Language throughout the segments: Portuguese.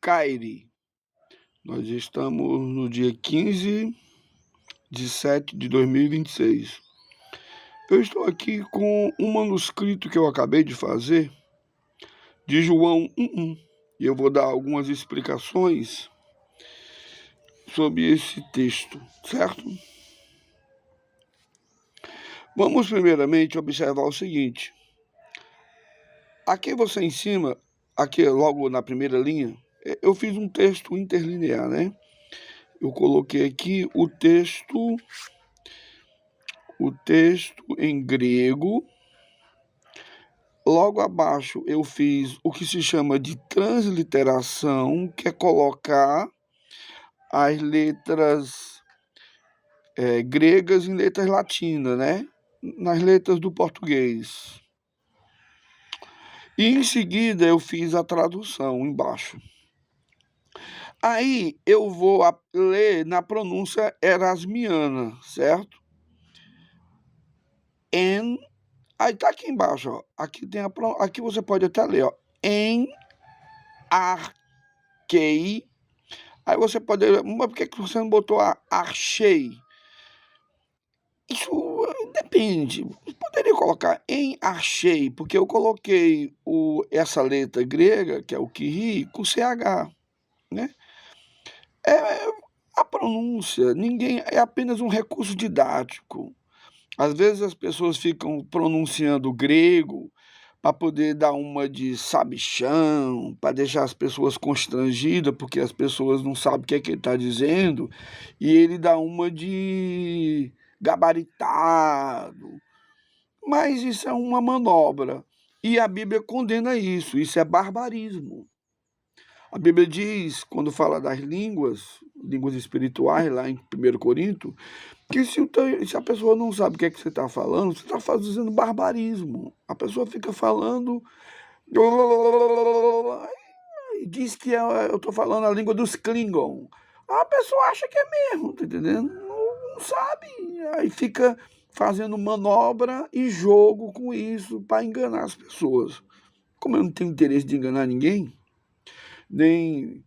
Caire. Nós estamos no dia 15 de 7 de 2026. Eu estou aqui com um manuscrito que eu acabei de fazer de João 1:1. E eu vou dar algumas explicações sobre esse texto, certo? Vamos primeiramente observar o seguinte. Aqui você em cima, aqui logo na primeira linha, eu fiz um texto interlinear, né? Eu coloquei aqui o texto em grego. Logo abaixo eu fiz o que se chama de transliteração, que é colocar as letras gregas em letras latinas, né? Nas letras do português. E em seguida eu fiz a tradução embaixo. Aí eu vou ler na pronúncia erasmiana, certo? Aí tá aqui embaixo, ó. Aqui você pode até ler, ó. Arquei. Aí você pode ler, mas por que você não botou achei? Isso depende. Poderia colocar em achei, porque eu coloquei essa letra grega, que é o Kyrie, com CH, né? A pronúncia, é apenas um recurso didático. Às vezes as pessoas ficam pronunciando grego para poder dar uma de sabichão, para deixar as pessoas constrangidas, porque as pessoas não sabem o que é que ele está dizendo, e ele dá uma de gabaritado. Mas isso é uma manobra, e a Bíblia condena isso é barbarismo. A Bíblia diz, quando fala das línguas espirituais, lá em 1 Corinto, que se a pessoa não sabe o que é que você está falando, você está fazendo barbarismo. A pessoa fica falando e diz que eu estou falando a língua dos Klingon. A pessoa acha que é mesmo, tá entendendo? Não sabe. Aí fica fazendo manobra e jogo com isso para enganar as pessoas. Como eu não tenho interesse de enganar ninguém, nem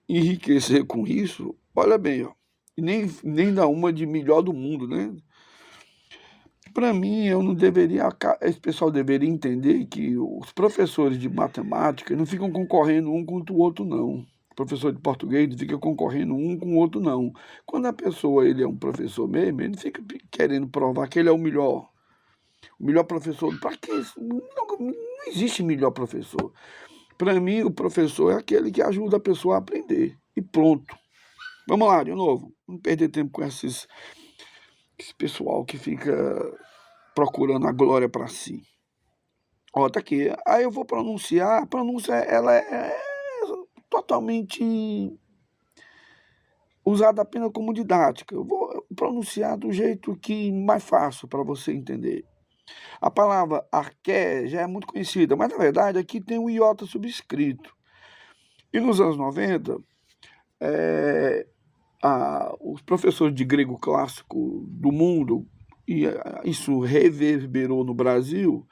enriquecer com isso, olha bem, ó, nem dar uma de melhor do mundo, né? Para mim, esse pessoal deveria entender que os professores de matemática não ficam concorrendo um contra o outro, não. O professor de português não fica concorrendo um com o outro, não. Quando a pessoa ele é um professor mesmo, ele não fica querendo provar que ele é o melhor professor. Para que isso? Não existe melhor professor. Para mim, o professor é aquele que ajuda a pessoa a aprender. E pronto. Vamos lá, de novo. Não perder tempo com esse pessoal que fica procurando a glória para si. Ó, tá aqui. Aí eu vou pronunciar. A pronúncia, ela é totalmente usada apenas como didática. Eu vou pronunciar do jeito que mais fácil para você entender. A palavra arqué já é muito conhecida, mas na verdade aqui tem um iota subscrito. E nos anos 90, os professores de grego clássico do mundo, e isso reverberou no Brasil,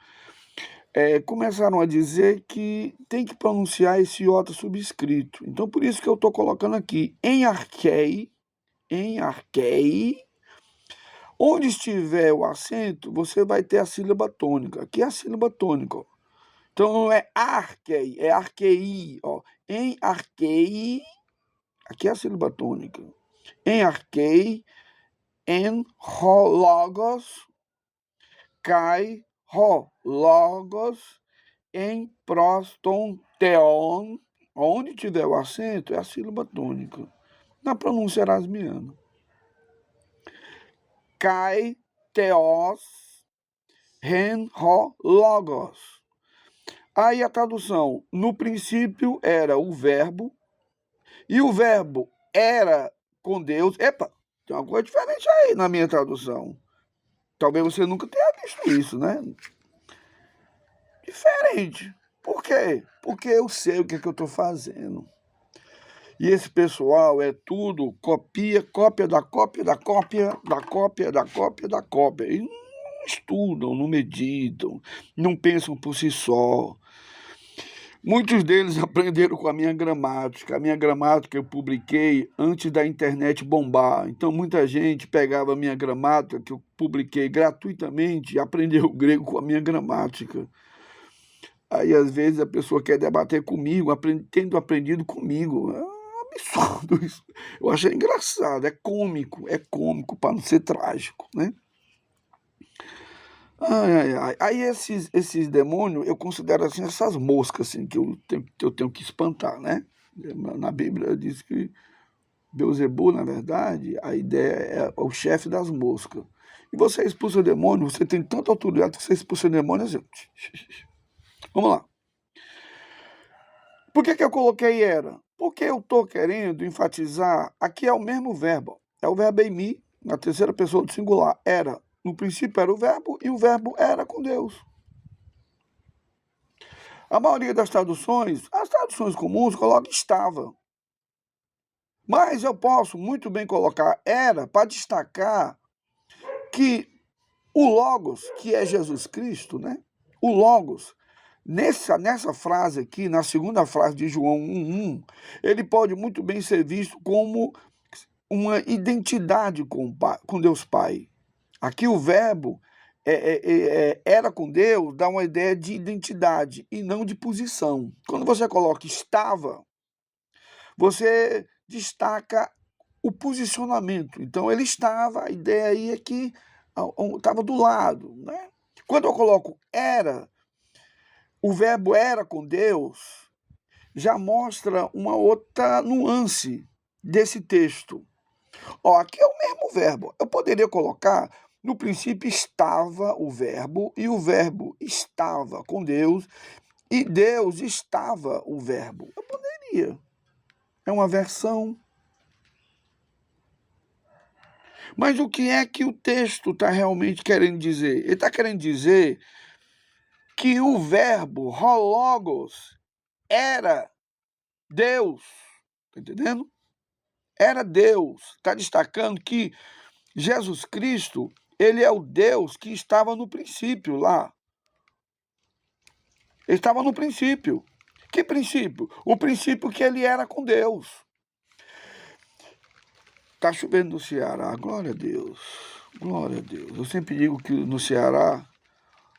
começaram a dizer que tem que pronunciar esse iota subscrito. Então, por isso que eu estou colocando aqui, em arquei, onde estiver o acento, você vai ter a sílaba tônica. Aqui é a sílaba tônica, ó. Então, não é arquei, é arquei, ó. Em arquei, aqui é a sílaba tônica. Em arquei, en ho logos, kai ho logos, em proston teon, onde tiver o acento, é a sílaba tônica. Na pronúncia erasmiana. Kai teos, hen ho logos. Aí a tradução, no princípio era o verbo, e o verbo era com Deus. Epa, tem uma coisa diferente aí na minha tradução. Talvez você nunca tenha visto isso, né? Diferente. Por quê? Porque eu sei o que é que eu estou fazendo. E esse pessoal é tudo cópia da cópia da cópia da cópia da cópia da cópia. E não estudam, não meditam, não pensam por si só. Muitos deles aprenderam com a minha gramática. A minha gramática eu publiquei antes da internet bombar. Então, muita gente pegava a minha gramática, que eu publiquei gratuitamente, e aprendeu o grego com a minha gramática. Aí, às vezes, a pessoa quer debater comigo, tendo aprendido comigo. É um absurdo isso. Eu achei engraçado, é cômico para não ser trágico, né? Ai, ai, ai. Aí esses demônios, eu considero assim essas moscas assim, que eu tenho que espantar, né? Na Bíblia diz que Beelzebul, na verdade, a ideia é o chefe das moscas. E você expulsa o demônio, você tem tanta autoridade que você expulsa o demônio assim. Vamos lá. Por que eu coloquei era? Porque eu estou querendo enfatizar, aqui é o mesmo verbo. É o verbo eimi, na terceira pessoa do singular. Era. No princípio era o verbo e o verbo era com Deus. A maioria das traduções, as traduções comuns, coloca estava. Mas eu posso muito bem colocar era para destacar que o Logos, que é Jesus Cristo, né? O Logos, nessa frase aqui, na segunda frase de João 1:1, ele pode muito bem ser visto como uma identidade com Deus Pai. Aqui o verbo era com Deus, dá uma ideia de identidade e não de posição. Quando você coloca estava, você destaca o posicionamento. Então ele estava, a ideia aí é que estava do lado, né? Quando eu coloco era, o verbo era com Deus, já mostra uma outra nuance desse texto. Ó, aqui é o mesmo verbo. Eu poderia colocar, no princípio estava o verbo, e o verbo estava com Deus, e Deus estava o verbo. Eu poderia. É uma versão. Mas o que é que o texto está realmente querendo dizer? Ele está querendo dizer que o verbo hologos era Deus. Está entendendo? Era Deus. Está destacando que Jesus Cristo, ele é o Deus que estava no princípio lá. Ele estava no princípio. Que princípio? O princípio que ele era com Deus. Está chovendo no Ceará, glória a Deus. Glória a Deus. Eu sempre digo que no Ceará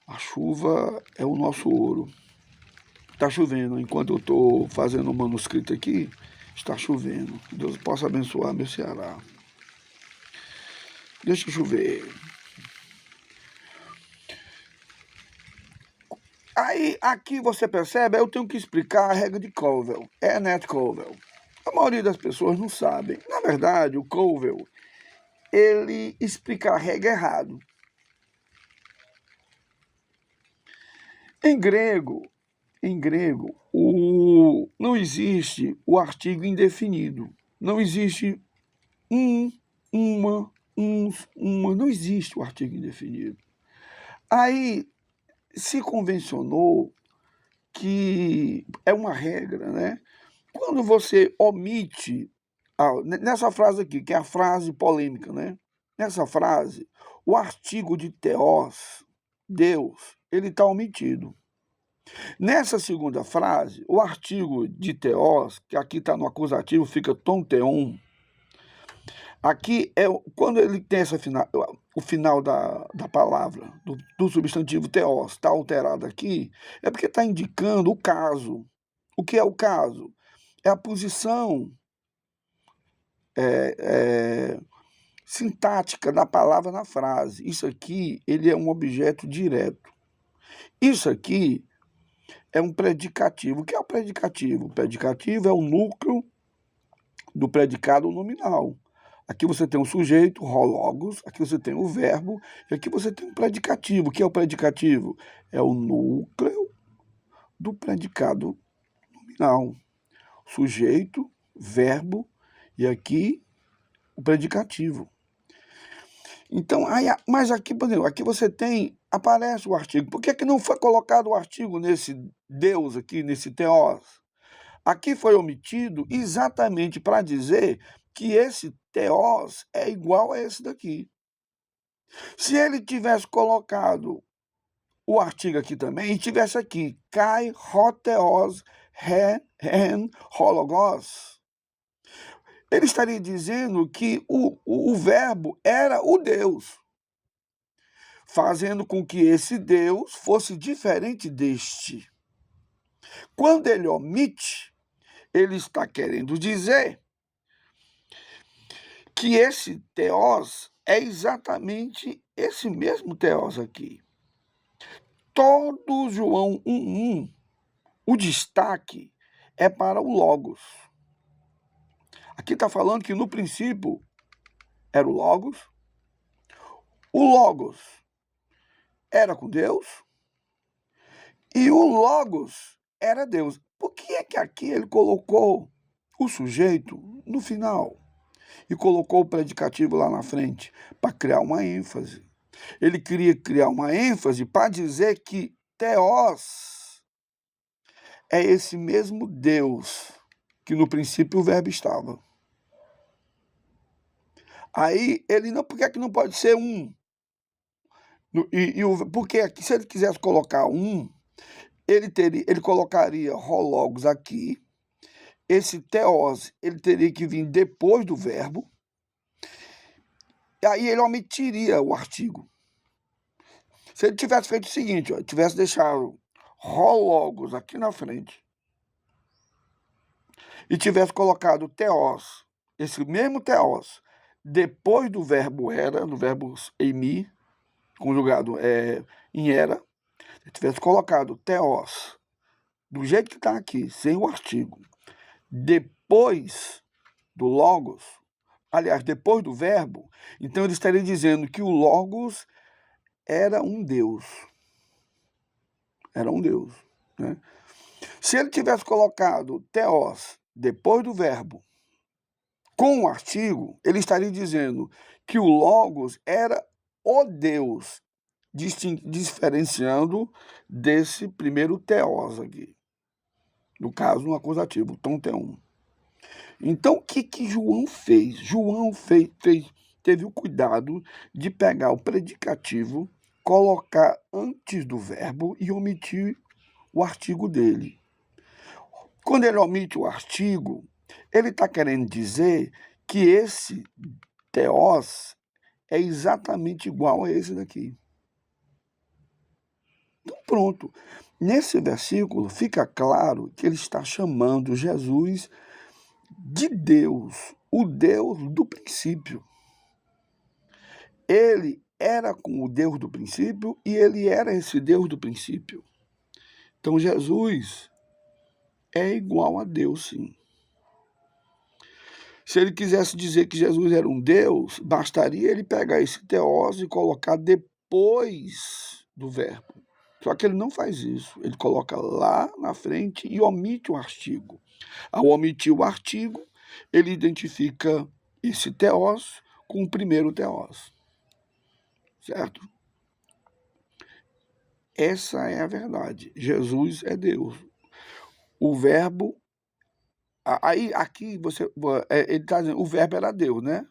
a chuva é o nosso ouro. Está chovendo. Enquanto eu estou fazendo o manuscrito aqui, está chovendo. Que Deus possa abençoar meu Ceará. Deixa chover. Aí, aqui você percebe, eu tenho que explicar a regra de Colville, Ernest Colville. A maioria das pessoas não sabem. Na verdade, o Colville, ele explica a regra errado. Em grego, não existe o artigo indefinido. Não existe uma, uns, uma. Não existe o artigo indefinido. Aí se convencionou que é uma regra, né? Quando você omite, nessa frase aqui, que é a frase polêmica, né? Nessa frase, o artigo de teos, Deus, ele está omitido. Nessa segunda frase, o artigo de teos, que aqui está no acusativo, fica ton teon. Aqui é quando ele tem o final da palavra, do substantivo teos, está alterado aqui, é porque está indicando o caso. O que é o caso? É a posição sintática da palavra na frase. Isso aqui, ele é um objeto direto. Isso aqui é um predicativo. O que é o predicativo? O predicativo é o núcleo do predicado nominal. Aqui você tem um sujeito, hologos, aqui você tem o verbo, e aqui você tem um predicativo. O que é o predicativo? É o núcleo do predicado nominal. Sujeito, verbo, e aqui o predicativo. Então, mas aqui, por exemplo, aqui você tem, aparece o artigo. Por que não foi colocado o artigo nesse Deus aqui, nesse teos? Aqui foi omitido exatamente para dizer que esse teos é igual a esse daqui. Se ele tivesse colocado o artigo aqui também e tivesse aqui, kai hoteos hen hologos, ele estaria dizendo que o verbo era o Deus, fazendo com que esse Deus fosse diferente deste. Quando ele omite, ele está querendo dizer que esse teós é exatamente esse mesmo teós aqui. Todo João 1:1, o destaque é para o Logos. Aqui está falando que no princípio era o Logos era com Deus e o Logos era Deus. Por que é que aqui ele colocou o sujeito no final e colocou o predicativo lá na frente? Para criar uma ênfase. Ele queria criar uma ênfase para dizer que Teós é esse mesmo Deus que no princípio o verbo estava. Aí ele não, por que é que não pode ser um? Porque aqui, se ele quisesse colocar um, ele colocaria hologos aqui. Esse teós, ele teria que vir depois do verbo. E aí ele omitiria o artigo. Se ele tivesse feito o seguinte, ó, tivesse deixado hologos aqui na frente e tivesse colocado teós, esse mesmo teós, depois do verbo era, do verbo eimi, conjugado em era, se tivesse colocado teós do jeito que está aqui, sem o artigo, depois do logos, aliás, depois do verbo, então ele estaria dizendo que o logos era um Deus. Era um Deus, né? Se ele tivesse colocado teós depois do verbo com o artigo, ele estaria dizendo que o logos era o Deus, diferenciando desse primeiro teós aqui. No caso, no acusativo, tom T1. Então, o que João fez? João teve o cuidado de pegar o predicativo, colocar antes do verbo e omitir o artigo dele. Quando ele omite o artigo, ele está querendo dizer que esse teós é exatamente igual a esse daqui. Então, pronto. Nesse versículo fica claro que ele está chamando Jesus de Deus, o Deus do princípio. Ele era com o Deus do princípio e ele era esse Deus do princípio. Então, Jesus é igual a Deus, sim. Se ele quisesse dizer que Jesus era um Deus, bastaria ele pegar esse teós e colocar depois do verbo. Só que ele não faz isso. Ele coloca lá na frente e omite o artigo. Ao omitir o artigo, ele identifica esse teós com o primeiro teós. Certo? Essa é a verdade. Jesus é Deus. O verbo... Aí, aqui, ele está dizendo, o verbo era Deus, né?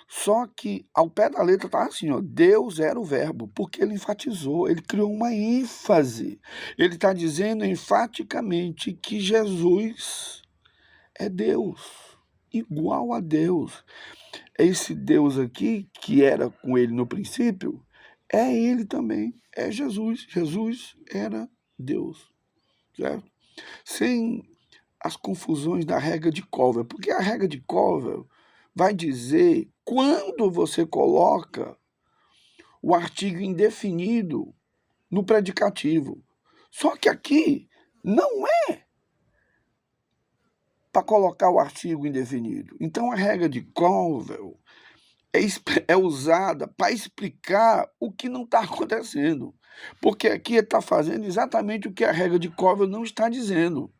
Só que, ao pé da letra, está assim, ó, Deus era o verbo, porque ele enfatizou, ele criou uma ênfase. Ele está dizendo enfaticamente que Jesus é Deus, igual a Deus. Esse Deus aqui, que era com ele no princípio, é ele também, é Jesus. Jesus era Deus, certo? Sem as confusões da regra de Colville, porque a regra de Colville vai dizer quando você coloca o artigo indefinido no predicativo. Só que aqui não é para colocar o artigo indefinido. Então a regra de Colville é usada para explicar o que não está acontecendo. Porque aqui ele está fazendo exatamente o que a regra de Colville não está dizendo.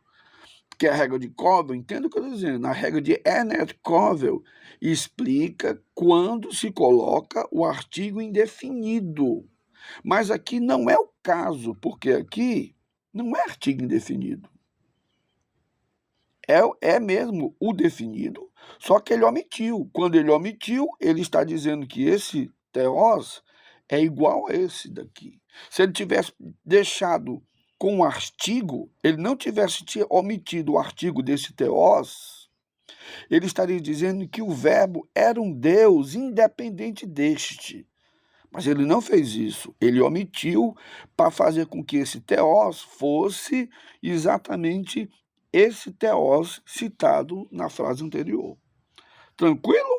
Que a regra de Colville, entenda o que eu estou dizendo, a regra de Ernest Colville explica quando se coloca o artigo indefinido. Mas aqui não é o caso, porque aqui não é artigo indefinido. É mesmo o definido, só que ele omitiu. Quando ele omitiu, ele está dizendo que esse teós é igual a esse daqui. Se ele tivesse deixado com o artigo, ele não tivesse omitido o artigo desse teós, ele estaria dizendo que o verbo era um Deus independente deste. Mas ele não fez isso, ele omitiu para fazer com que esse teós fosse exatamente esse teós citado na frase anterior. Tranquilo?